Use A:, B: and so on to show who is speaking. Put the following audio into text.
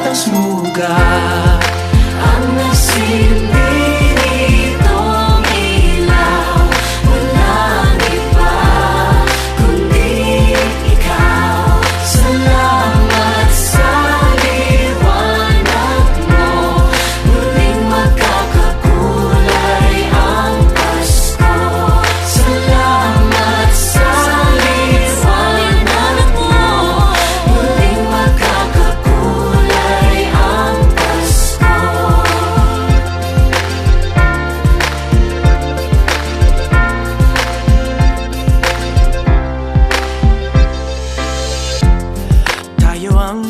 A: wagas muga ang nasilbi nitong ilaw. Walang iba kundi ikaw. Salamat sa liwanag mo. Muling magkakakulay ang Pasko. Salamat sa liwanag mo. Muling magkakakulay ang Pasko. Tayo ang